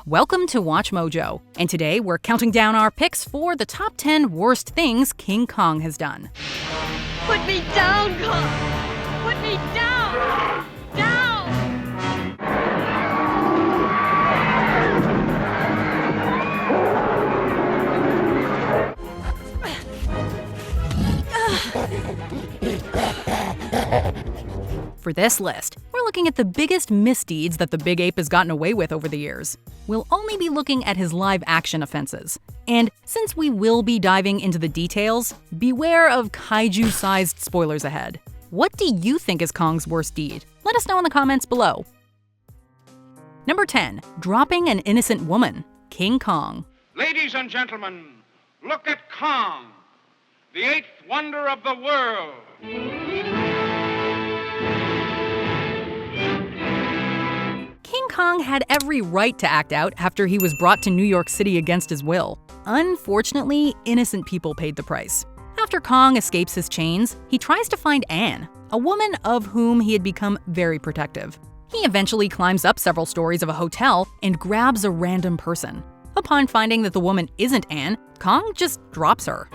Welcome to Watch Mojo, and today we're counting down our picks for the top 10 worst things King Kong has done. Put me down, Kong! Put me down! Down! For this list, we're looking at the biggest misdeeds that the big ape has gotten away with over the years. We'll only be looking at his live-action offenses. And since we will be diving into the details, beware of kaiju-sized spoilers ahead. What do you think is Kong's worst deed? Let us know in the comments below. Number 10. Dropping an innocent woman. King Kong. Ladies and gentlemen, look at Kong, the eighth wonder of the world. King Kong had every right to act out after he was brought to New York City against his will. Unfortunately, innocent people paid the price. After Kong escapes his chains, he tries to find Anne, a woman of whom he had become very protective. He eventually climbs up several stories of a hotel and grabs a random person. Upon finding that the woman isn't Anne, Kong just drops her.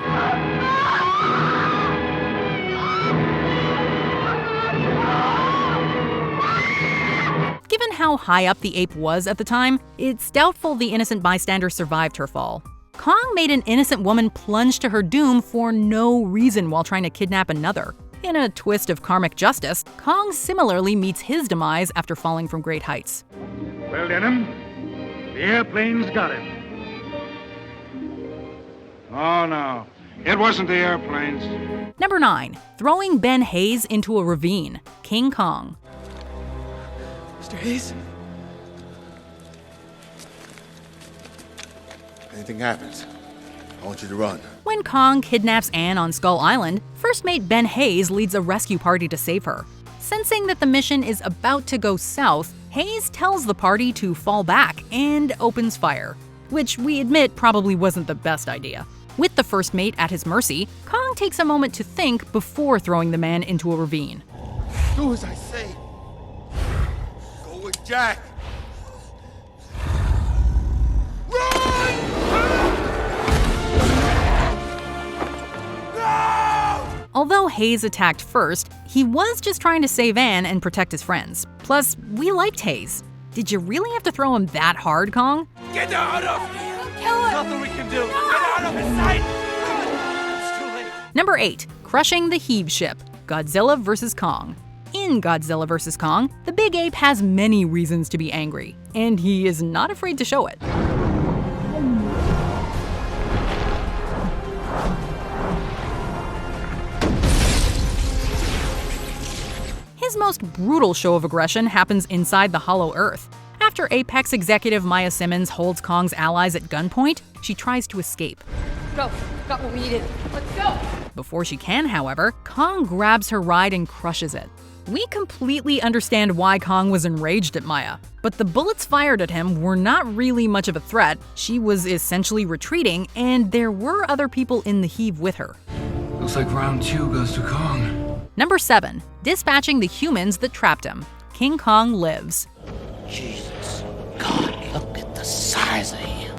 Given how high up the ape was at the time, it's doubtful the innocent bystander survived her fall. Kong made an innocent woman plunge to her doom for no reason while trying to kidnap another. In a twist of karmic justice, Kong similarly meets his demise after falling from great heights. Well, Denham, the airplane's got him. Oh, no. It wasn't the airplanes. Number 9. Throwing Ben Hayes into a ravine. King Kong. Mr. Hayes? Anything happens, I want you to run. When Kong kidnaps Anne on Skull Island, First Mate Ben Hayes leads a rescue party to save her. Sensing that the mission is about to go south, Hayes tells the party to fall back and opens fire, which we admit probably wasn't the best idea. With the First Mate at his mercy, Kong takes a moment to think before throwing the man into a ravine. Do as I say. Go with Jack. Although Hayes attacked first, he was just trying to save Anne and protect his friends. Plus, we liked Hayes. Did you really have to throw him that hard, Kong? Get out of here! Kill him! Nothing we can do! Get out of his sight! It's too late. Number 8. Crushing the heave ship. Godzilla vs. Kong. In Godzilla vs. Kong, the big ape has many reasons to be angry, and he is not afraid to show it. His most brutal show of aggression happens inside the Hollow Earth. After Apex executive Maya Simmons holds Kong's allies at gunpoint, she tries to escape. Go! Got what we needed. Let's go! Before she can, however, Kong grabs her ride and crushes it. We completely understand why Kong was enraged at Maya, but the bullets fired at him were not really much of a threat. She was essentially retreating, and there were other people in the heave with her. Looks like round 2 goes to Kong. Number 7. Dispatching the humans that trapped him. King Kong lives. Jesus, God, look at the size of him.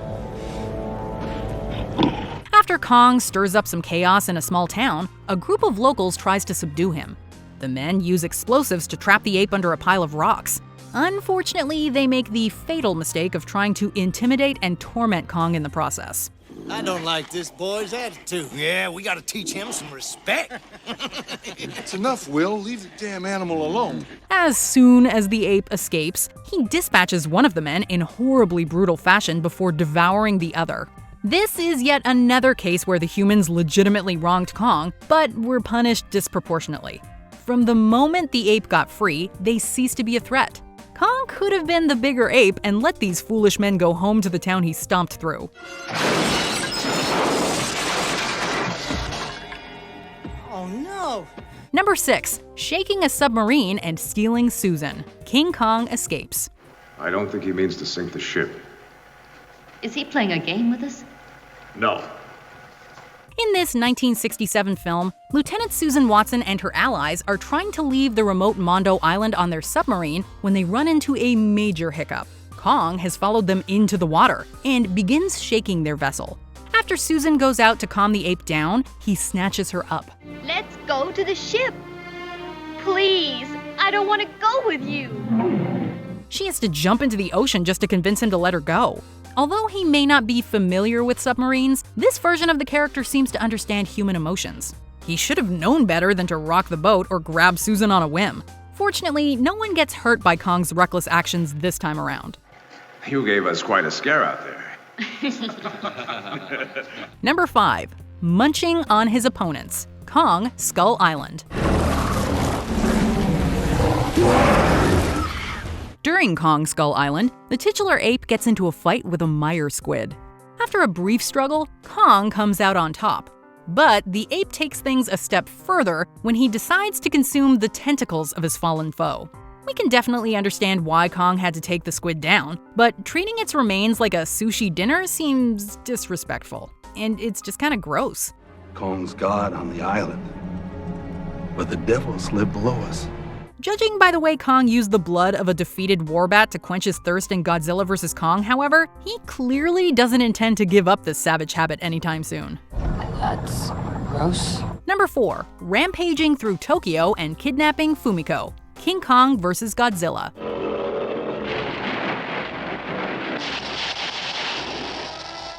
After Kong stirs up some chaos in a small town, a group of locals tries to subdue him. The men use explosives to trap the ape under a pile of rocks. Unfortunately, they make the fatal mistake of trying to intimidate and torment Kong in the process. I don't like this boy's attitude. Yeah, we gotta teach him some respect. It's enough, Will. Leave the damn animal alone. As soon as the ape escapes, he dispatches one of the men in horribly brutal fashion before devouring the other. This is yet another case where the humans legitimately wronged Kong, but were punished disproportionately. From the moment the ape got free, they ceased to be a threat. Kong could have been the bigger ape and let these foolish men go home to the town he stomped through. Oh no! Number 6. Shaking a submarine and stealing Susan. King Kong escapes. I don't think he means to sink the ship. Is he playing a game with us? No. In this 1967 film, Lieutenant Susan Watson and her allies are trying to leave the remote Mondo Island on their submarine when they run into a major hiccup. Kong has followed them into the water and begins shaking their vessel. After Susan goes out to calm the ape down, he snatches her up. Let's go to the ship. Please, I don't want to go with you. She has to jump into the ocean just to convince him to let her go. Although he may not be familiar with submarines, this version of the character seems to understand human emotions. He should have known better than to rock the boat or grab Susan on a whim. Fortunately, no one gets hurt by Kong's reckless actions this time around. You gave us quite a scare out there. Number 5. Munching on his opponents. Kong, Skull Island. During Kong Skull Island, the titular ape gets into a fight with a mire squid. After a brief struggle, Kong comes out on top. But the ape takes things a step further when he decides to consume the tentacles of his fallen foe. We can definitely understand why Kong had to take the squid down, but treating its remains like a sushi dinner seems disrespectful. And it's just kind of gross. Kong's god on the island, but the devils live below us. Judging by the way Kong used the blood of a defeated warbat to quench his thirst in Godzilla vs. Kong, however, he clearly doesn't intend to give up this savage habit anytime soon. That's gross. Number 4. Rampaging through Tokyo and kidnapping Fumiko. King Kong vs. Godzilla.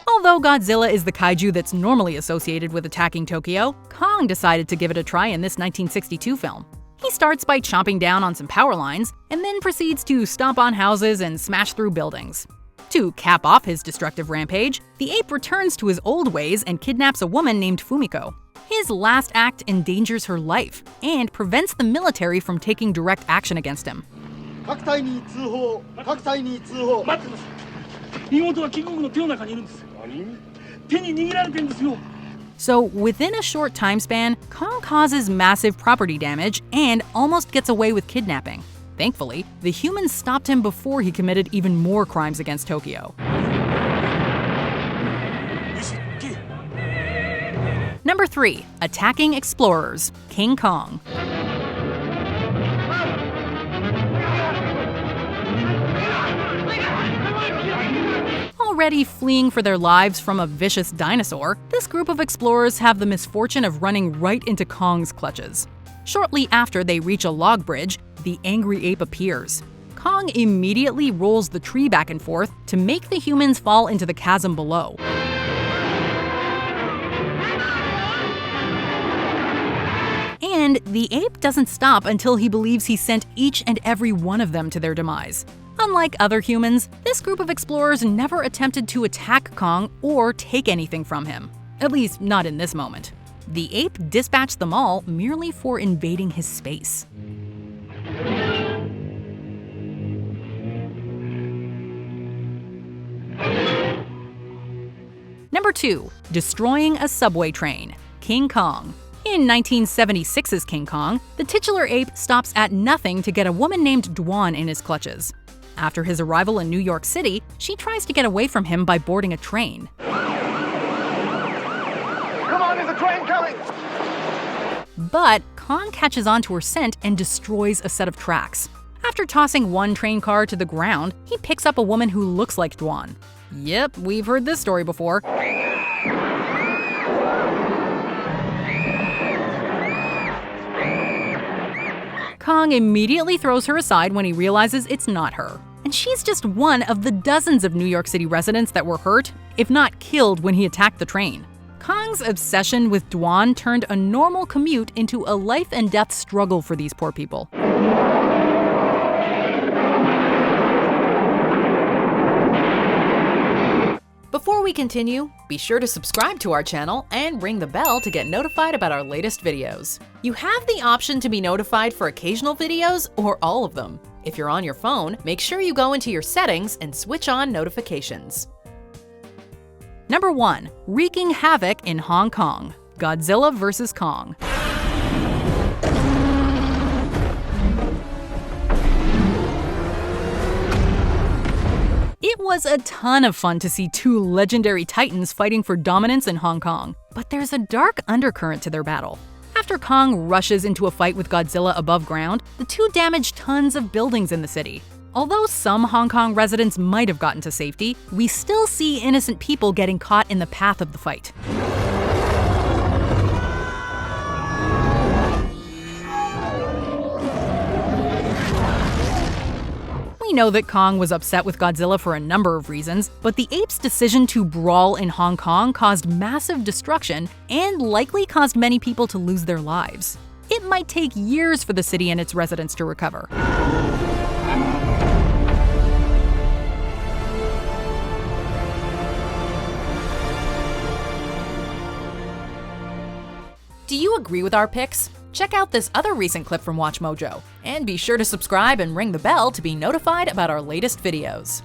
Although Godzilla is the kaiju that's normally associated with attacking Tokyo, Kong decided to give it a try in this 1962 film. He starts by chomping down on some power lines, and then proceeds to stomp on houses and smash through buildings. To cap off his destructive rampage, the ape returns to his old ways and kidnaps a woman named Fumiko. His last act endangers her life, and prevents the military from taking direct action against him. So within a short time span, Kong causes massive property damage and almost gets away with kidnapping. Thankfully, the humans stopped him before he committed even more crimes against Tokyo. Number 3. Attacking explorers. King Kong. Already fleeing for their lives from a vicious dinosaur, this group of explorers have the misfortune of running right into Kong's clutches. Shortly after they reach a log bridge, the angry ape appears. Kong immediately rolls the tree back and forth to make the humans fall into the chasm below. And the ape doesn't stop until he believes he sent each and every one of them to their demise. Unlike other humans, this group of explorers never attempted to attack Kong or take anything from him. At least, not in this moment. The ape dispatched them all merely for invading his space. Number 2. Destroying a subway train. King Kong. In 1976's King Kong, the titular ape stops at nothing to get a woman named Dwan in his clutches. After his arrival in New York City, she tries to get away from him by boarding a train. Come on, there's a train coming! But Kong catches on to her scent and destroys a set of tracks. After tossing one train car to the ground, he picks up a woman who looks like Dwan. Yep, we've heard this story before. Kong immediately throws her aside when he realizes it's not her. And she's just one of the dozens of New York City residents that were hurt, if not killed, when he attacked the train. Kong's obsession with Dwan turned a normal commute into a life and death struggle for these poor people. Before we continue, be sure to subscribe to our channel and ring the bell to get notified about our latest videos. You have the option to be notified for occasional videos or all of them. If you're on your phone, make sure you go into your settings and switch on notifications. Number 1. Wreaking havoc in Hong Kong. Godzilla vs. Kong. It was a ton of fun to see two legendary titans fighting for dominance in Hong Kong. But there's a dark undercurrent to their battle. After Kong rushes into a fight with Godzilla above ground, the two damage tons of buildings in the city. Although some Hong Kong residents might have gotten to safety, we still see innocent people getting caught in the path of the fight. We know that Kong was upset with Godzilla for a number of reasons, but the ape's decision to brawl in Hong Kong caused massive destruction and likely caused many people to lose their lives. It might take years for the city and its residents to recover. Do you agree with our picks? Check out this other recent clip from WatchMojo, and be sure to subscribe and ring the bell to be notified about our latest videos.